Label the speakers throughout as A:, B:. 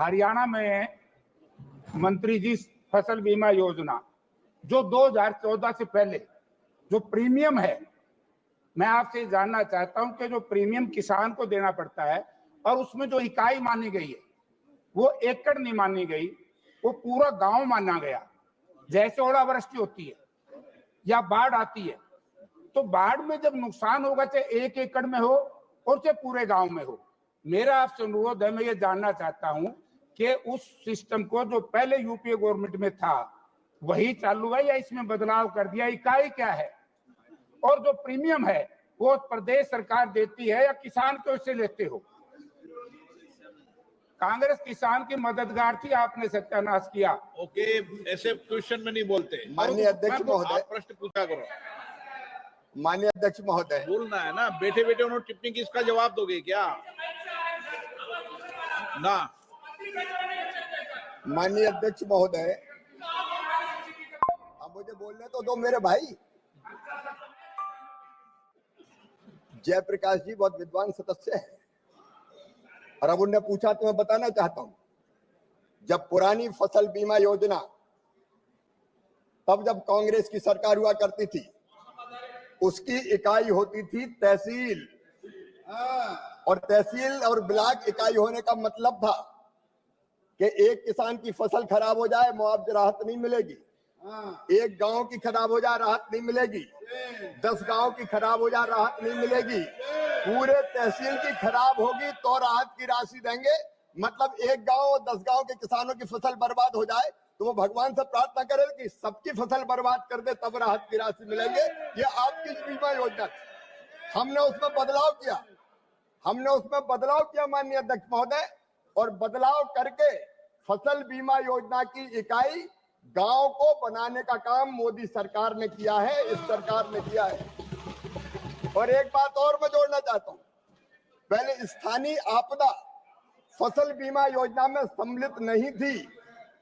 A: हरियाणा में मंत्री जी फसल बीमा योजना जो 2014 से पहले जो प्रीमियम है, मैं आपसे जानना चाहता हूं कि जो प्रीमियम किसान को देना पड़ता है और उसमें जो इकाई मानी गई है वो एकड़ नहीं मानी गई, वो पूरा गांव माना गया। जैसे ओलावृष्टि होती है या बाढ़ आती है, तो बाढ़ में जब नुकसान होगा चाहे 1 एकड़ में हो और चाहे पूरे गांव में हो, मेरा आपसे अनुरोध है, मैं ये जानना चाहता हूं कि उस सिस्टम को जो पहले यूपीए गवर्नमेंट में था वही चालू है या इसमें बदलाव कर दिया? इकाई क्या है और जो प्रीमियम है वो प्रदेश सरकार देती है या किसान को इससे लेते हो? कांग्रेस किसान की मददगार थी, आपने सत्यानाश किया।
B: ओके, ऐसे क्वेश्चन में नहीं बोलते।
C: माननीय अध्यक्ष महोदय,
B: प्रश्न पूछा करो।
C: माननीय अध्यक्ष महोदय,
B: बोलना है ना, बैठे बैठे उन्होंने टिप्पणी की, इसका जवाब दोगे क्या? ना।
C: माननीय अध्यक्ष महोदय, अब मुझे बोलने तो दो मेरे भाई। जयप्रकाश जी बहुत विद्वान सदस्य है और अब उन्होंने पूछा तो मैं बताना चाहता हूं। जब पुरानी फसल बीमा योजना, तब जब कांग्रेस की सरकार हुआ करती थी, उसकी इकाई होती थी तहसील, और तहसील और ब्लॉक इकाई होने का मतलब था कि एक किसान की फसल खराब हो जाए मुआवजा राहत नहीं मिलेगी, एक गांव की खराब हो जाए राहत नहीं मिलेगी, 10 गांव की खराब हो जाए राहत नहीं मिलेगी, पूरे तहसील की खराब होगी तो राहत की राशि देंगे। मतलब एक गांव और 10 गांव के किसानों की फसल बर्बाद हो जाए तो वो भगवान से प्रार्थना करे कि सबकी फसल बर्बाद कर दे तब राहत की राशि मिलेंगे। ये आपकी बीमा योजना, हमने उसमें बदलाव किया माननीय अध्यक्ष महोदय, और बदलाव करके फसल बीमा योजना की इकाई गांव को बनाने का काम मोदी सरकार ने किया है, इस सरकार ने किया है। और एक बात और मैं जोड़ना चाहता हूं, पहले स्थानीय आपदा फसल बीमा योजना में सम्मिलित नहीं थी,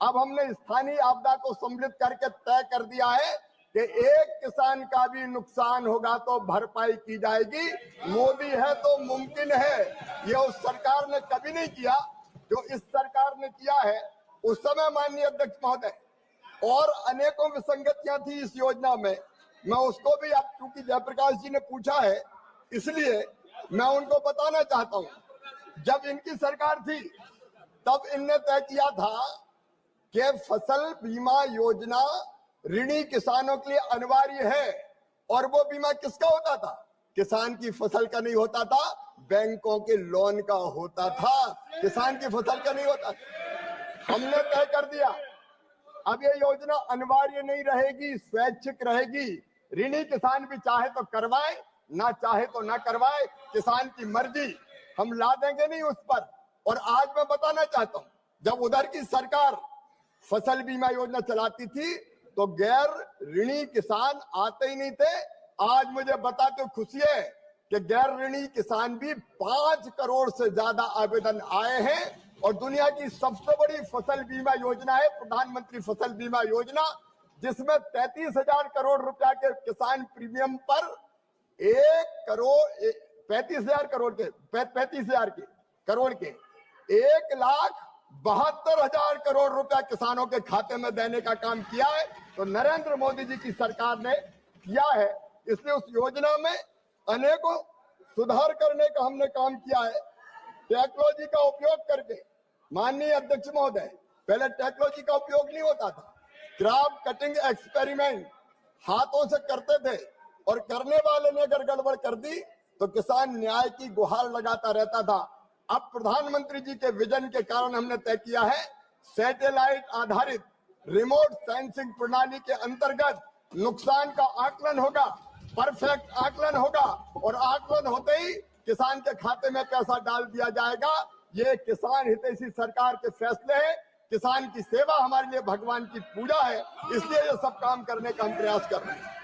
C: अब हमने स्थानीय आपदा को सम्मिलित करके तय कर दिया है कि एक किसान का भी नुकसान होगा तो भरपाई की जाएगी। मोदी है तो मुमकिन है, ये उस सरकार ने कभी नहीं किया जो इस सरकार ने किया है। उस समय माननीय अध्यक्ष महोदय और अनेकों विसंगतियां थी इस योजना में, मैं उसको भी, अब चूंकि जयप्रकाश जी ने पूछा है इसलिए मैं उनको बताना चाहता हूं। जब इनकी सरकार थी तब इनने तय किया था कि फसल बीमा योजना ऋणी किसानों के लिए अनिवार्य है, और वो बीमा किसका होता था? किसान की फसल का नहीं होता था, बैंकों के लोन का होता था, किसान की फसल का नहीं होता था। हमने तय कर दिया अब ये योजना अनिवार्य नहीं रहेगी, स्वैच्छिक रहेगी। ऋणी किसान भी चाहे तो करवाए, ना चाहे तो ना करवाए, किसान की मर्जी, हम ला देंगे नहीं उस पर। और आज मैं बताना चाहता हूं, जब उधर की सरकार फसल बीमा योजना चलाती थी तो गैर ऋणी किसान आते ही नहीं थे। आज मुझे बताते खुशी है कि गैर ऋणी किसान भी 5 करोड़ से ज्यादा आवेदन आए हैं, और दुनिया की सबसे बड़ी फसल बीमा योजना है प्रधानमंत्री फसल बीमा योजना, जिसमें 33,000 करोड़ रुपया के किसान प्रीमियम पर 35,000 करोड़ के 1,72,000 करोड़ रुपया किसानों के खाते में देने का काम किया है। तो नरेंद्र मोदी जी की सरकार ने किया है, इसलिए उस योजना में अनेकों सुधार करने का हमने काम किया है। टेक्नोलॉजी का उपयोग करके, माननीय अध्यक्ष महोदय, पहले टेक्नोलॉजी का उपयोग नहीं होता था, क्रॉप कटिंग एक्सपेरिमेंट हाथों से करते थे, और करने वाले ने अगर गड़बड़ कर दी तो किसान न्याय की गुहार लगाता रहता था। अब प्रधानमंत्री जी के विजन के कारण हमने तय किया है, सैटेलाइट आधारित रिमोट सेंसिंग प्रणाली के अंतर्गत नुकसान का आकलन होगा, परफेक्ट आकलन होगा, और आकलन होते ही किसान के खाते में पैसा डाल दिया जाएगा। ये किसान हितैषी सरकार के फैसले हैं। किसान की सेवा हमारे लिए भगवान की पूजा है, इसलिए ये सब काम करने का हम प्रयास कर रहे हैं।